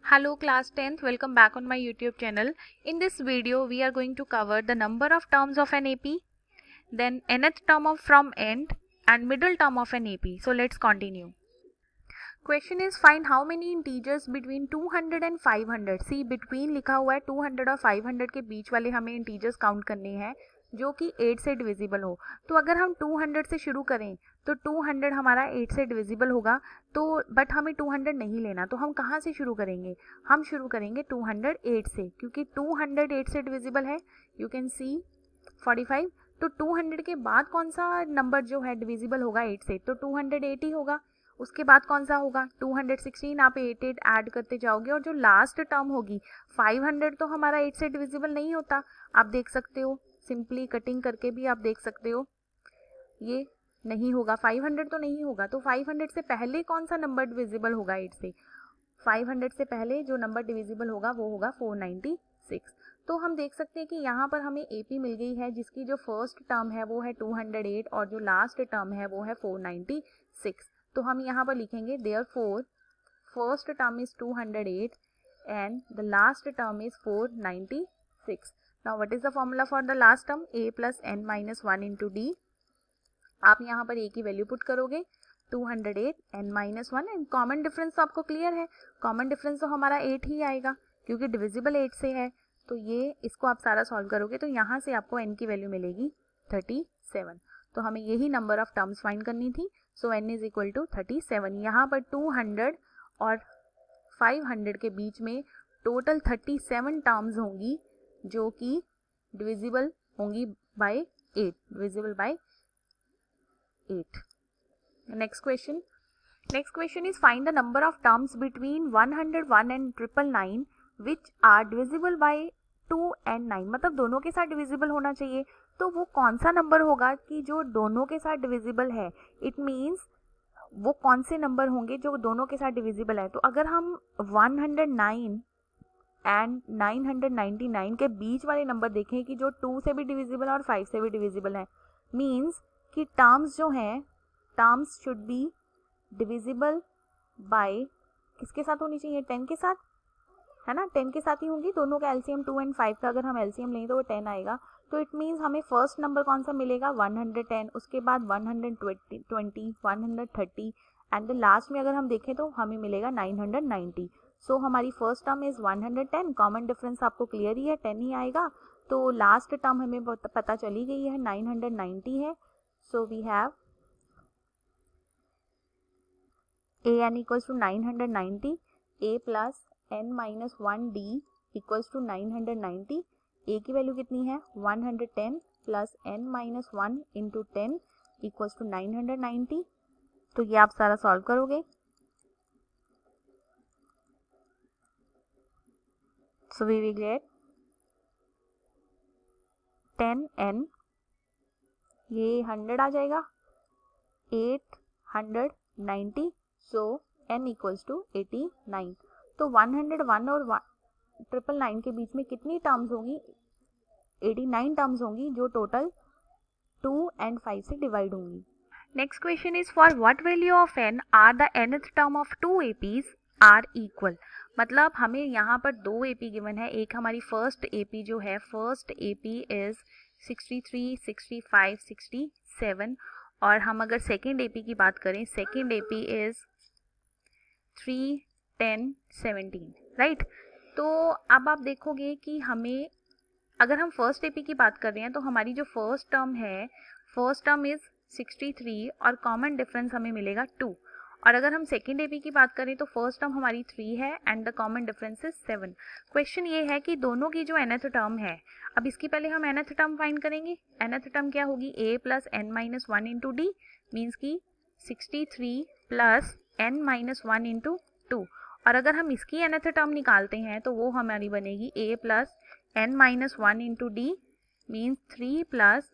Hello class 10th, welcome back on my YouTube channel. In this video we are going to cover the number of terms of an AP, then nth term of from end and middle term of an AP. So let's continue. Question is find how many integers between 200 and 500. See between लिखा हुआ है 200 और 500 के बीच वाले हमें integers count करने हैं जो कि 8 से डिविजिबल हो. तो अगर हम 200 से शुरू करें तो 200 हमारा 8 से डिविजिबल होगा. तो बट हमें 200 नहीं लेना, तो हम कहाँ से शुरू करेंगे? हम शुरू करेंगे 208 से, क्योंकि 200 8 से डिविजिबल है. You can see 45. तो 200 के बाद कौन सा नंबर जो है डिविजिबल होगा 8 से? तो 208 ही होगा. उसके बाद कौन सा होगा? 216. आप 8 ऐड करते जाओगे और जो लास्ट टर्म होगी 500 तो हमारा 8 से डिविजिबल नहीं होता. आप देख सकते हो, सिंपली कटिंग करके भी आप देख सकते हो, ये नहीं होगा. 500 तो नहीं होगा. तो 500 से पहले कौन सा नंबर डिविजिबल होगा 8 से? 500 से पहले जो नंबर डिविजिबल होगा वो होगा 496. तो हम देख सकते हैं कि यहाँ पर हमें AP मिल गई है जिसकी जो फर्स्ट टर्म है वो है 208 और जो लास्ट टर्म है वो है 496. तो हम यहाँ पर लिखेंगे therefore first term is 208 and the last term is 496. Now what is the formula for the last term? A plus n minus 1 into d. आप यहाँ पर A की वैल्यू पुट करोगे 208 n minus 1 and common difference तो आपको clear है. Common difference तो हमारा 8 ही आएगा क्योंकि डिविजिबल 8 से है. तो ये इसको आप सारा सॉल्व करोगे तो यहाँ से आपको n की वैल्यू मिलेगी 37. तो हमें यही नंबर ऑफ टर्म्स फाइंड करनी थी. सो n इज इक्वल टू 37. यहाँ पर 200 और 500 के बीच में टोटल 37 टर्म्स होंगी जो कि डिविजिबल होंगी by 8. Divisible by 8. Next question. Next question is find the number of terms between 101 and 999 which are divisible by 2 and 9. मतलब दोनों के साथ डिविजिबल होना चाहिए. तो वो कौन सा नंबर होगा कि जो दोनों के साथ डिविजिबल है? इट मीन्स वो कौन से नंबर होंगे जो दोनों के साथ डिविजिबल है. तो अगर हम 109 एंड 999 के बीच वाले नंबर देखें कि जो 2 से भी डिविजिबल है और 5 से भी डिविजिबल है, मीन्स कि टर्म्स जो हैं, terms should be divisible by किसके साथ होनी चाहिए? 10 के साथ, है ना? 10 के साथ ही होंगी. दोनों का एलसीएम 2 एंड 5 का अगर हम एलसीएम लें तो वो 10 आएगा. तो इट मीन्स हमें फर्स्ट नंबर कौन सा मिलेगा? 110. उसके बाद 120, 130 एंड लास्ट में अगर हम देखें तो हमें मिलेगा 990. सो हमारी first term is 110. Common difference आपको क्लियर ही है, 10 ही आएगा. तो लास्ट टर्म हमें पता चली गई है, 990 है. So we have an equals to 990, a plus n minus 1d equals to 990. a की वैल्यू कितनी है? 110 plus n minus 1 into 10 equals to 990. तो ये आप सारा सॉल्व करोगे. So we will get 10n, ये 100 आ जाएगा, 890. सो n इक्वल्स टू 89. तो 101 और 999 के बीच में कितनी टर्म्स होंगी? 89 टर्म्स होंगी जो टोटल 2 and 5 से डिवाइड होंगी. Next question is for what value of n are the nth term of 2 APs are equal. मतलब हमें यहाँ पर 2 AP गिवन है. एक हमारी फर्स्ट AP जो है, फर्स्ट AP इज 63, 65, 67. और हम अगर सेकेंड AP की बात करें, सेकेंड AP इज 3, 10, 17, राइट. तो अब आप देखोगे कि हमें, अगर हम फर्स्ट AP की बात कर रहे हैं तो हमारी जो फर्स्ट टर्म है, फर्स्ट टर्म इज 63 और कॉमन डिफरेंस हमें मिलेगा 2. और अगर हम सेकेंड AP की बात करें तो फर्स्ट टर्म हमारी 3 है and the common difference is 7. Question ये है कि दोनों की जो nth टर्म है, अब इसकी पहले हम nth टर्म फाइंड करेंगे. nth टर्म क्या होगी? a plus n minus 1 into D, means की 63 प्लस n माइनस 1 इंटू 2. और अगर हम इसकी nth टर्म निकालते हैं तो वो हमारी बनेगी a plus n minus 1 into D, means 3 plus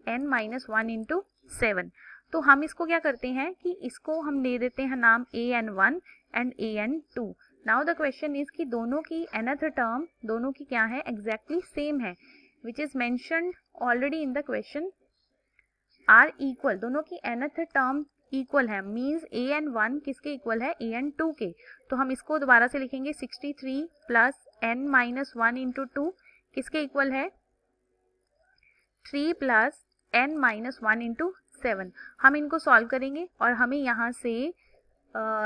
n minus 1 into 7. तो हम इसको क्या करते हैं कि इसको हम दे देते हैं नाम an1 and an2. Now the question is कि दोनों की nth टर्म, दोनों की क्या है? एग्जैक्टली सेम है, which is mentioned already in the question, are equal. दोनों की nth टर्म इक्वल है, मीन्स a एंड 1 किसके इक्वल है, a एंड 2 के। तो हम इसको दोबारा से लिखेंगे 63 प्लस n माइनस 1 इंटू 2 किसके इक्वल है, 3 प्लस n माइनस 1 इंटू 7। हम इनको सॉल्व करेंगे और हमें यहाँ से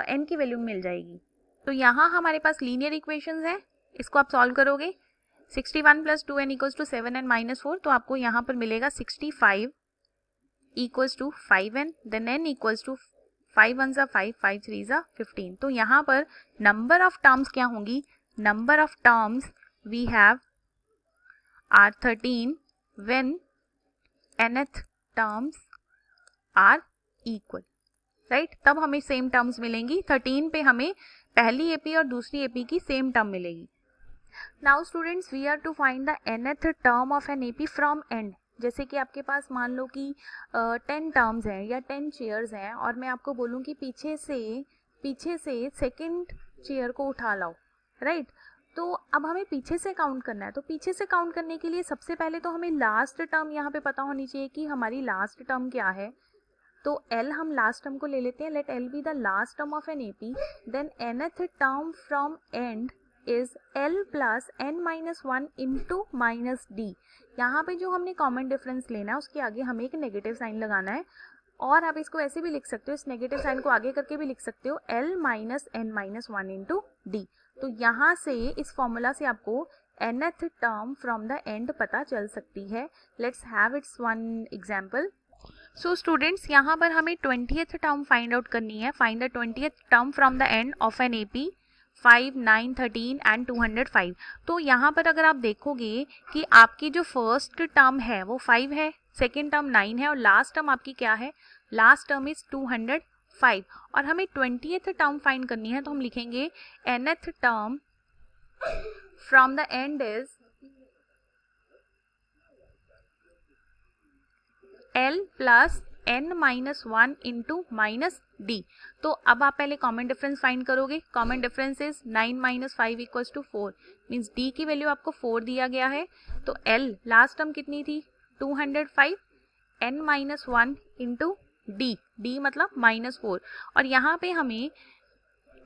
n की वैल्यू मिल जाएगी। तो यहाँ हमारे पास लीनियर इक्वेशंस है, इसको आप सॉल्व करोगे 61 plus 2n equals to 7n minus 4, तो आपको यहाँ पर मिलेगा 65 equals to 5n, then n equals to 5 1 ज़ा 5, 5 3 ज़ा 15। तो यहाँ पर नंबर ऑफ टर्म्स क्या होंगी, number of terms we have are 13 when nth terms are equal, right. तब हमें सेम टर्म्स मिलेंगी, 13 पे हमें पहली एपी और दूसरी एपी की सेम टर्म मिलेगी। Now students we are to find the nth term of an AP from end. जैसे कि आपके पास मान लो कि 10 टर्म्स हैं या 10 चेयर्स हैं और मैं आपको बोलूँ कि पीछे से सेकंड चेयर को उठा लाओ, राइट। तो अब हमें पीछे से काउंट करना है, तो पीछे से काउंट करने के लिए सबसे पहले तो हमें लास्ट टर्म यहाँ पे पता होनी चाहिए कि हमारी लास्ट टर्म क्या है। तो L हम लास्ट टर्म को ले लेते हैं, let L be the last term of an AP, then nth term from end is L plus n minus 1 into minus d. यहाँ पे जो हमने कॉमन डिफरेंस लेना है उसके आगे हमें एक नेगेटिव साइन लगाना है, और आप इसको ऐसे भी लिख सकते हो, इस नेगेटिव साइन को आगे करके भी लिख सकते हो, L minus n minus 1 into D. तो यहाँ से इस फॉर्मूला से आपको nth term from the and पता चल सकती है। Let's have it's one example. So students यहाँ पर हमें 20th टर्म फाइंड आउट करनी है। Find the 20th term from the end of an AP 5, 9, 13 and 205। तो यहाँ पर अगर आप देखोगे कि आपकी जो फर्स्ट टर्म है वो 5 है, सेकेंड टर्म 9 है और लास्ट टर्म आपकी क्या है, लास्ट टर्म इज 205। और हमें 20th टर्म फाइंड करनी है, तो हम लिखेंगे nth term from the end is L plus n minus 1 into minus d. तो अब आप पहले कॉमन डिफरेंस फाइंड करोगे। Common difference is 9 minus 5 equals to 4, means d की वैल्यू आपको 4 दिया गया है। तो L लास्ट टर्म कितनी थी, 205, n minus 1 into D, D मतलब माइनस 4। और यहाँ पे हमें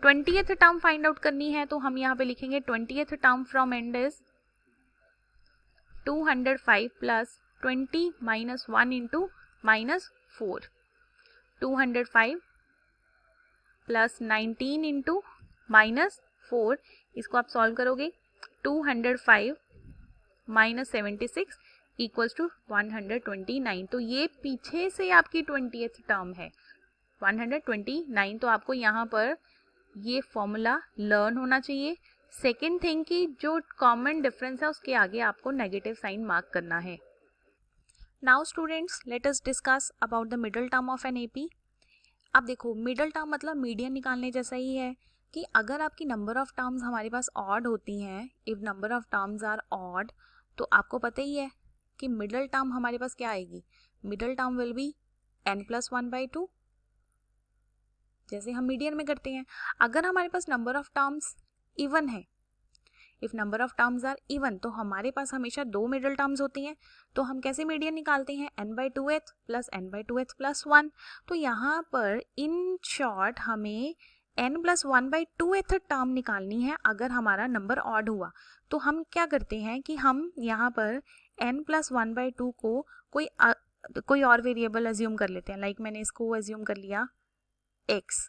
20th टर्म फाइंड आउट करनी है, तो हम यहाँ पे लिखेंगे 20th term from end is 205 plus 20 minus 1 into minus 4, 205 plus 19 into minus 4, इसको आप सॉल्व करोगे 205 माइनस 76 इक्वल्स टू 129। तो ये पीछे से आपकी 20th टर्म है 129। तो आपको यहाँ पर ये फॉर्मूला लर्न होना चाहिए। सेकेंड थिंग कि जो कॉमन डिफरेंस है उसके आगे आपको नेगेटिव साइन मार्क करना है। Now students let us discuss about the middle term of an AP. अब देखो मिडल टर्म मतलब मीडियन निकालने जैसा ही है कि अगर आपकी नंबर ऑफ टर्म्स हमारे पास ऑड होती हैं, if number of terms are odd, तो आपको पता ही है कि मिडल टर्म हमारे पास क्या आएगी, middle term will be n plus 1/2, जैसे हम मीडियन में करते हैं। अगर हमारे पास नंबर ऑफ टर्म्स इवन है, if number of terms are even, तो हमारे पास हमेशा दो मिडल टर्म्स होती हैं। तो हम कैसे मीडियन निकालते हैं, n/2h प्लस n/2h प्लस 1। तो यहाँ पर इन शॉर्ट हमें n प्लस 1/2th टर्म निकालनी है अगर हमारा नंबर ऑड हुआ। तो हम क्या करते हैं कि हम यहाँ पर n प्लस 1/2 को कोई और वेरिएबल अज्यूम कर लेते हैं। लाइक मैंने इसको अज्यूम कर लिया x।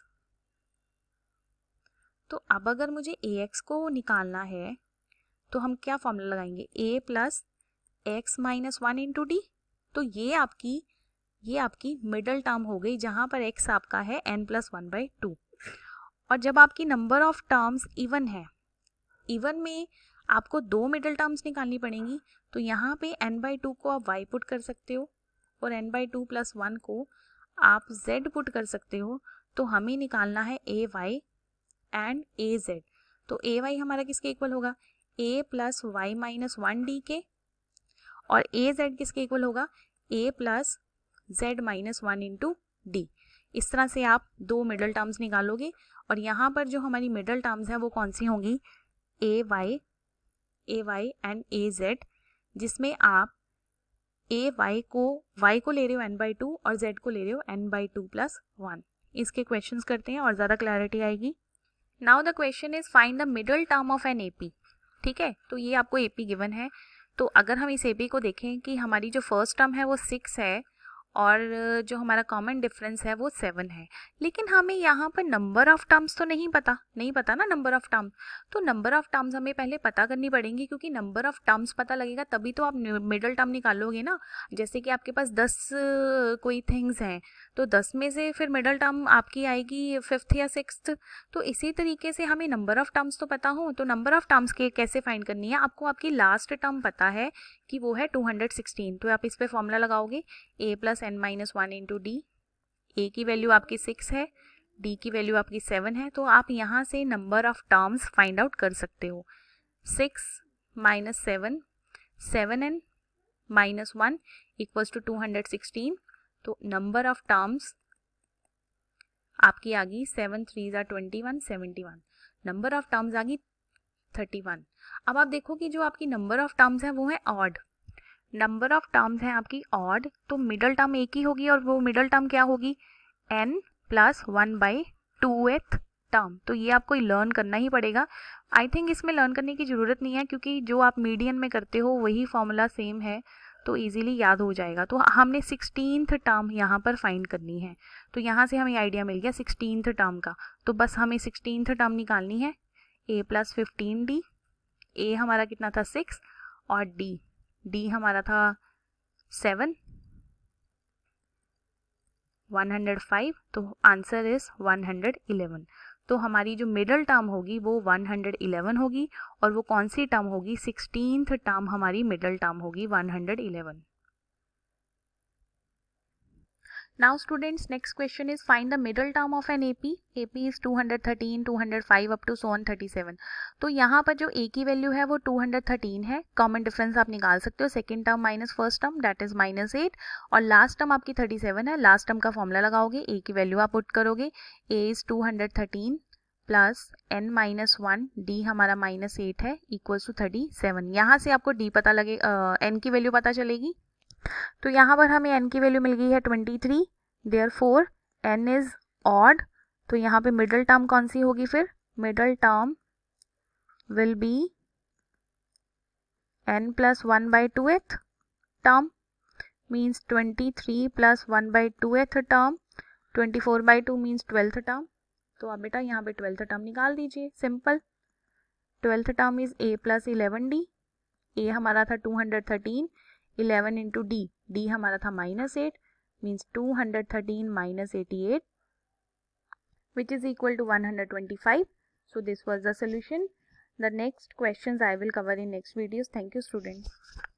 तो अब अगर मुझे ax को निकालना है तो हम क्या फॉर्मूला लगाएंगे, a plus x minus 1 into D. तो ये आपकी मिडल टर्म हो गई जहां पर x आपका है n प्लस 1/2। और जब आपकी नंबर ऑफ टर्म्स इवन है, इवन में आपको दो मिडल टर्म्स निकालनी पड़ेंगी। तो यहाँ पे n/2 को आप y पुट कर सकते हो और n/2 प्लस 1 को आप z पुट कर सकते हो। तो हमें निकालना है ay एंड az। तो ay हमारा किसके इक्वल होगा, a plus y minus 1 d के, और az किसके इक्वल होगा, a plus z minus 1 into d. इस तरह से आप दो मिडल टर्म्स निकालोगे और यहाँ पर जो हमारी मिडल टर्म्स है वो कौन सी होंगी, ay एंड az, जिसमें आप ए y को ले रहे हो n/2 और z को ले रहे हो n/2 + 1। इसके क्वेश्चंस करते हैं और ज़्यादा क्लैरिटी आएगी। Now the question is find the middle term of an AP। ठीक है, तो ये आपको AP गिवन है। तो अगर हम इस AP को देखें कि हमारी जो फर्स्ट टर्म है वो 6 है और जो हमारा कॉमन डिफरेंस है वो 7 है, लेकिन हमें यहाँ पर नंबर ऑफ टर्म्स तो नहीं पता ना नंबर ऑफ टर्म। तो नंबर ऑफ टर्म्स हमें पहले पता करनी पड़ेंगी, क्योंकि नंबर ऑफ टर्म्स पता लगेगा तभी तो आप मिडल टर्म निकालोगे ना। जैसे कि आपके पास 10 कोई थिंग्स हैं, तो 10 में से फिर मिडल टर्म आपकी आएगी 5th या 6th। तो इसी तरीके से हमें नंबर ऑफ टर्म्स तो पता हो, तो नंबर ऑफ टर्म्स के कैसे फाइंड करनी है, आपको आपकी लास्ट टर्म पता है कि वो है 216, तो आप इस पे फॉर्मूला लगाओगे a + n-1 इंटू डी। ए की वैल्यू आपकी 6 है, डी की वैल्यू आपकी 7 है, तो आप यहाँ से number of terms find out कर सकते हो। 6 - 7, 7n - 1 = 216। तो नंबर ऑफ टर्म्स आपकी आ गई 7 3 = 21, 71। नंबर ऑफ टर्म्स आ गई 31। अब आप देखो कि जो आपकी नंबर ऑफ टर्म्स है वो है ऑड। नंबर ऑफ टर्म्स है आपकी ऑड, तो मिडल टर्म एक ही होगी और वो मिडल टर्म क्या होगी, n + 1/2th टर्म। तो ये आपको लर्न करना ही पड़ेगा। आई थिंक इसमें लर्न करने की ज़रूरत नहीं है, क्योंकि जो आप मीडियन में करते हो वही फॉर्मूला सेम है, तो इजीली याद हो जाएगा। तो हमने 16th टर्म यहाँ पर फाइंड करनी है, तो यहाँ से हमें आइडिया मिल गया 16th टर्म का। तो बस हमें 16th टर्म निकालनी है। a + 15d, a हमारा कितना था 6 और d हमारा था 7, 105, तो आंसर इज 111। तो हमारी जो मिडल टर्म होगी वो 111 होगी, और वो कौन सी टर्म होगी, 16th टर्म हमारी मिडल टर्म होगी 111। Now students, next question is find the middle term of an AP. AP is 213, 205 up to so on 37। तो यहाँ पर जो A की वैल्यू है वो 213 है, कॉमन डिफरेंस आप निकाल सकते हो, second term minus first term that is -8, और लास्ट टर्म आपकी 37 है। लास्ट टर्म का फॉर्मूला लगाओगे, A की वैल्यू आप पुट करोगे, A is 213 plus n-1, D हमारा -8 है, इक्वल्स टू 37। यहाँ से आपको D पता लगे, N की वैल्यू पता चलेगी। तो यहाँ पर हमें n की वैल्यू मिल गई है 23, देयरफॉर n इज ऑड। तो यहाँ पे मिडल टर्म कौन सी होगी, फिर middle term will be n + 1/2th term, means 23 + 1/2th term, 24/2 means 12th term. तो आप बेटा यहाँ पे 12th टर्म निकाल दीजिए, simple. 12th term is a + 11d, a हमारा था 213, 11 इंटू d हमारा था -8, means 213 - 88, which is equal to 125. So this was the solution. The next questions I will cover in next videos. Thank you students.